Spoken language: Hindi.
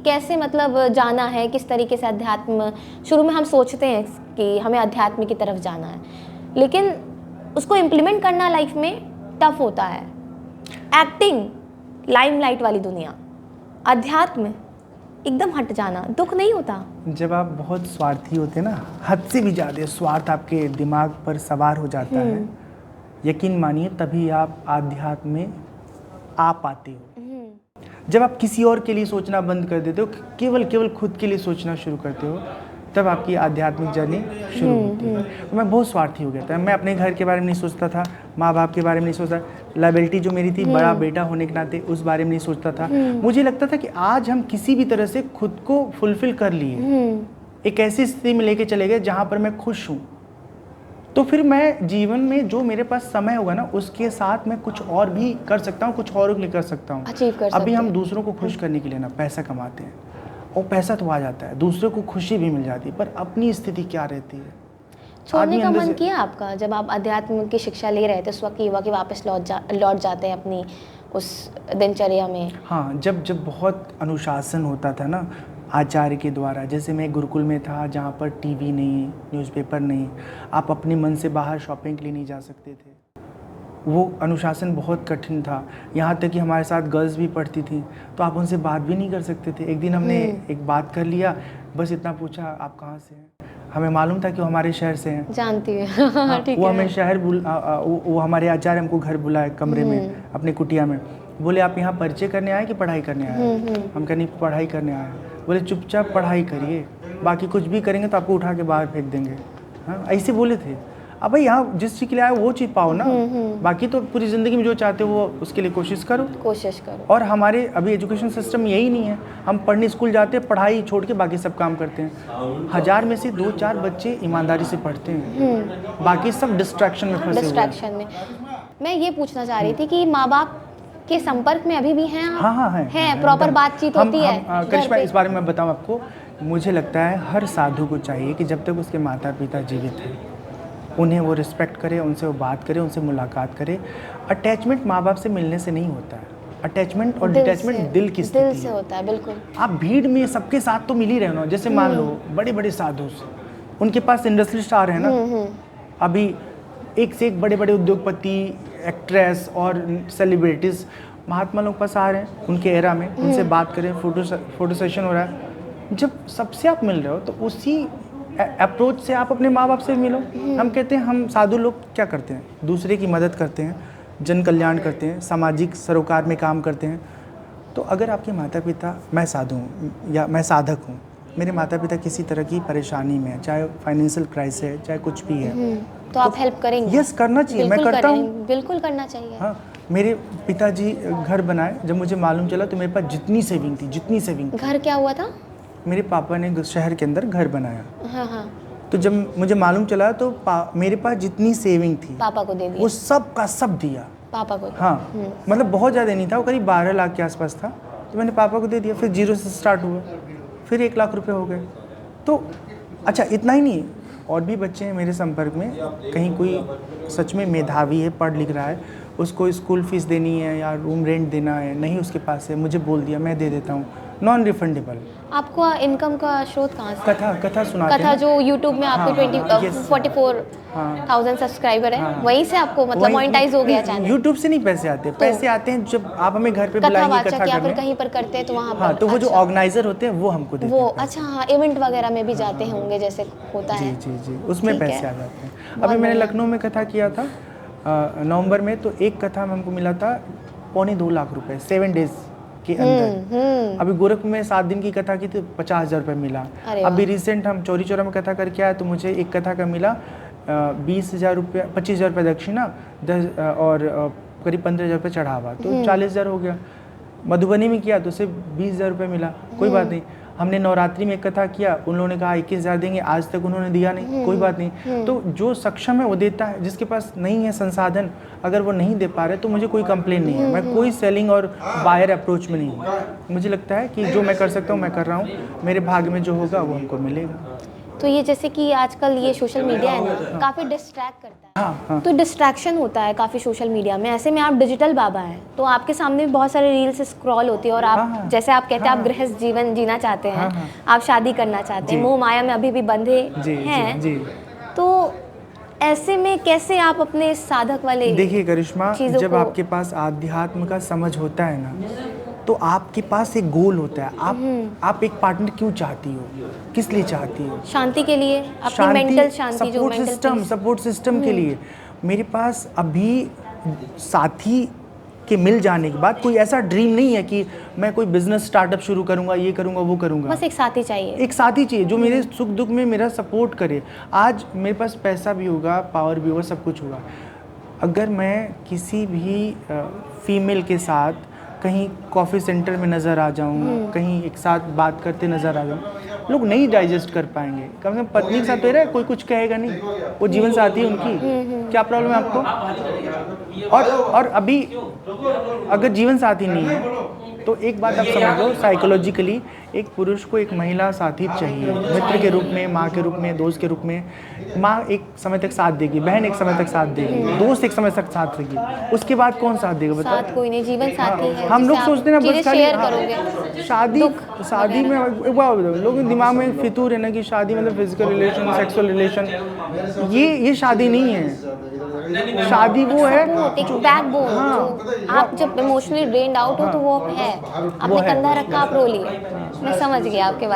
कैसे मतलब जाना है, किस तरीके से अध्यात्म, शुरू में हम सोचते हैं कि हमें अध्यात्म की तरफ जाना है, लेकिन उसको इम्प्लीमेंट करना लाइफ में टफ होता है। एक्टिंग, लाइमलाइट वाली दुनिया, अध्यात्म एकदम हट जाना, दुख नहीं होता? जब आप बहुत स्वार्थी होते हैं ना, हद से भी ज़्यादा स्वार्थ आपके दिमाग पर सवार हो जाता है, यकीन मानिए तभी आप आध्यात्म में आ पाते हो। जब आप किसी और के लिए सोचना बंद कर देते हो, केवल खुद के लिए सोचना शुरू करते हो, तब आपकी आध्यात्मिक जर्नी शुरू होती है। मैं बहुत स्वार्थी हो गया था, मैं अपने घर के बारे में नहीं सोचता था, माँ बाप के बारे में नहीं सोचता, लायबिलिटी जो मेरी थी बड़ा बेटा होने के नाते उस बारे में नहीं सोचता था। मुझे लगता था कि आज हम किसी भी तरह से खुद को फुलफिल कर लिए, एक ऐसी स्थिति में लेके चले गए जहाँ पर मैं खुश हूँ, तो फिर मैं जीवन में जो मेरे पास समय होगा ना उसके साथ मैं कुछ और भी कर सकता हूँ, कुछ और के लिए कर सकता हूँ। अभी हम दूसरों को खुश करने के लिए ना पैसा कमाते हैं, और पैसा तो आ जाता है, दूसरों को खुशी भी मिल जाती है, पर अपनी स्थिति क्या रहती है? छोड़ने का मन किया आपका जब आप अध्यात्म की शिक्षा ले रहे थे उस वक्त, युवा कि वापस लौट जाते हैं अपनी उस दिनचर्या में? हाँ, जब बहुत अनुशासन होता था ना आचार्य के द्वारा, जैसे मैं गुरुकुल में था जहाँ पर टीवी नहीं, न्यूज़पेपर नहीं, आप अपने मन से बाहर शॉपिंग के लिए नहीं जा सकते थे, वो अनुशासन बहुत कठिन था। यहाँ तक कि हमारे साथ गर्ल्स भी पढ़ती थी तो आप उनसे बात भी नहीं कर सकते थे। एक दिन हमने एक बात कर लिया, बस इतना पूछा आप कहाँ से हैं, हमें मालूम था कि वो हमारे शहर से हैं, जानती है। हाँ, वो हमें शहर वो हमारे आचार्य हमको घर बुलाए कमरे में, अपने कुटिया में, बोले आप यहाँ परिचय करने आए कि पढ़ाई करने आए? हम कहीं पढ़ाई करने आए। बोले चुपचाप पढ़ाई करिए, बाकी कुछ भी करेंगे तो आपको उठा के बाहर फेंक देंगे। हाँ, ऐसे बोले थे। अब भाई यहाँ जिस चीज़ के लिए आए वो चीज़ पाओ ना, बाकी तो पूरी ज़िंदगी में जो चाहते हो वो उसके लिए कोशिश करो। और हमारे अभी एजुकेशन सिस्टम यही नहीं है, हम पढ़ने स्कूल जाते हैं, पढ़ाई छोड़ के बाकी सब काम करते हैं। 1000 में से 2-4 बच्चे ईमानदारी से पढ़ते हैं, बाकी सब डिस्ट्रैक्शन में फंसे हुए हैं। मैं ये पूछना चाह रही थी कि माँ बाप के संपर्क में अभी भी हैं आप? हाँ, हैं, प्रॉपर बातचीत होती है? करिश्मा, इस बारे में बताऊँ आपको, मुझे लगता है हर साधु को चाहिए कि जब तक उसके माता पिता जीवित हैं उन्हें वो रिस्पेक्ट करे, उनसे वो बात करे, उनसे मुलाकात करे। अटैचमेंट माँ बाप से मिलने से नहीं होता है, अटैचमेंट और डिटैचमेंट दिल की स्थिति से होता है। बिल्कुल, आप भीड़ में सबके साथ तो मिल ही रहे हो ना, जैसे मान लो बड़े बड़े साधु, उनके पास इंडस्ट्रियलिस्ट आ रहे हैं ना, अभी एक से एक बड़े बड़े उद्योगपति, एक्ट्रेस और सेलिब्रिटीज़ महात्मा लोग पास आ रहे हैं उनके एरा में, उनसे बात करें, फोटो सेशन हो रहा है। जब सबसे आप मिल रहे हो तो उसी अप्रोच से आप अपने माँ बाप से मिलो। हम कहते हैं, हम साधु लोग क्या करते हैं, दूसरे की मदद करते हैं, जन कल्याण करते हैं, सामाजिक सरोकार में काम करते हैं। तो अगर आपके माता पिता, मैं साधु हूँ या मैं साधक हूँ, मेरे माता पिता किसी तरह की परेशानी में है, चाहे फाइनेंशियल क्राइसिस है, चाहे कुछ भी है, तो आप हेल्प करेंगे? यस, करना चाहिए, मैं करता हूँ। बिल्कुल करना चाहिए। हाँ, मेरे पिताजी घर बनाए, जब मुझे मालूम चला तो मेरे पास जितनी सेविंग थी। घर क्या हुआ था? मेरे पापा ने शहर के अंदर घर बनाया। हाँ। तो जब मुझे मालूम चला तो मेरे पास जितनी सेविंग थी पापा को दे दिया? वो सब का सब दिया पापा को? हाँ, मतलब बहुत ज़्यादा नहीं था, वो करीब 12 लाख के आसपास था, तो मैंने पापा को दे दिया। फिर 0 से स्टार्ट हुआ, फिर 1 लाख रुपए हो गए। तो अच्छा, इतना ही नहीं, और भी बच्चे हैं मेरे संपर्क में, कहीं कोई सच में मेधावी है, पढ़ लिख रहा है, उसको स्कूल फीस देनी है या रूम रेंट देना है, नहीं उसके पास है, मुझे बोल दिया मैं दे देता हूँ, नॉन रिफंडेबल। आपको इनकम का स्रोत कहाँ से? कथा सुनाते हैं, कथा जो यूट्यूब में आपके 44,000 सब्सक्राइबर है, वहीं से आपको मतलब मोनेटाइज हो गया चैनल? यूट्यूब से नहीं पैसे आते, पैसे आते हैं जब आप हमें घर पे बुलाएंगे कथा करने, या फिर कहीं पर करते हैं तो वहाँ पर। हाँ, तो वो जो ऑर्गेनाइजर होते हैं वो हमको देते हैं। वो अच्छा, हाँ, इवेंट वगैरह में भी जाते होंगे जैसे होता है। जी, उसमें पैसे आ जाते हैं। अभी मैंने लखनऊ में कथा किया था नवंबर में, तो एक कथा में हमको मिला था 2.25 लाख रुपए 7 डेज के अंदर। अभी गोरखपुर में 7 दिन की कथा की तो 50,000 रुपये मिला। अभी रिसेंट हम चौरी चौरा में कथा करके आए तो मुझे एक कथा का मिला 20,000 रुपये, 25,000 रुपये दक्षिणा, 10 और करीब 15,000 रुपये चढ़ावा, तो 40,000 हो गया। मधुबनी में किया तो सिर्फ 20,000 रुपये मिला, कोई बात नहीं। हमने नवरात्रि में एक कथा किया, उन लोगों ने कहा 21,000 देंगे, आज तक उन्होंने दिया नहीं, कोई बात नहीं। तो जो सक्षम है वो देता है, जिसके पास नहीं है संसाधन, अगर वो नहीं दे पा रहे तो मुझे कोई कंप्लेन नहीं है। मैं कोई सेलिंग और बायर अप्रोच में नहीं हूँ। मुझे लगता है कि जो मैं कर सकता हूँ मैं कर रहा हूँ, मेरे भाग्य में जो होगा वो हमको मिलेगा। तो तो ये जैसे कि आजकल ये सोशल मीडिया है ना, काफ़ी डिस्ट्रैक्ट करता है। हाँ। तो डिस्ट्रैक्शन होता है काफ़ी सोशल मीडिया में। ऐसे में आप डिजिटल बाबा हैं, तो आपके सामने भी बहुत सारे रील्स स्क्रॉल होती है और आप हाँ। जैसे आप कहते हैं आप गृहस्थ जीवन जीना चाहते हैं, हाँ। आप शादी करना चाहते हैं, जी। मोह माया में अभी भी बंधे जी हैं। जी। तो ऐसे में कैसे आप अपने इस साधक वाले देखिए करिश्मा, चीज़ों जब को- आपके पास आध्यात्म का समझ होता है ना, तो आपके पास एक गोल होता है। आप एक पार्टनर क्यों चाहती हो, किस लिए चाहती हो? शांति के लिए, अपनी मेंटल शांति, जो मेंटल सपोर्ट सिस्टम के लिए। मेरे पास अभी साथी के मिल जाने के बाद कोई ऐसा ड्रीम नहीं है कि मैं कोई बिजनेस स्टार्टअप शुरू करूंगा, ये करूंगा, वो करूंगा। बस एक साथी चाहिए, एक साथी चाहिए जो मेरे सुख दुख में मेरा सपोर्ट करे। आज मेरे पास पैसा भी होगा, पावर भी होगा, सब कुछ होगा, अगर मैं किसी भी फीमेल के साथ कहीं कॉफ़ी सेंटर में नज़र आ जाऊँ, कहीं एक साथ बात करते नज़र आ जाऊँ, लोग नहीं डाइजेस्ट कर पाएंगे। कम से कम पत्नी के साथ तो रहे, कोई कुछ कहेगा नहीं, वो जीवन साथी है उनकी, क्या प्रॉब्लम है आपको? और अभी अगर जीवन साथी नहीं है तो एक बात आप समझ लो, साइकोलॉजिकली एक पुरुष को एक महिला साथी चाहिए, मित्र के रूप में, माँ के रूप में, दोस्त के रूप में। माँ एक समय तक साथ देगी, बहन एक समय तक साथ देगी, दोस्त एक समय तक साथ देगी, उसके बाद कौन साथ देगा बताओ? साथ कोई नहीं, जीवन साथी है। हम लोग जिससे आप सोचते हैं ना चीज़ें बस खाली शेयर करोगे। शादी में एक बात बताओ, लोगों के दिमाग में फितूर है ना कि शादी मतलब फिजिकल रिलेशन, सेक्सुअल रिलेशन। ये शादी नहीं है। शादी वो है एक बैकबोन, जो आप जब इमोशनली ड्रेन्ड आउट हो तो वो है, आपने कंधा रखा, आप रो लिए। मैं समझ गया आपके बारे में।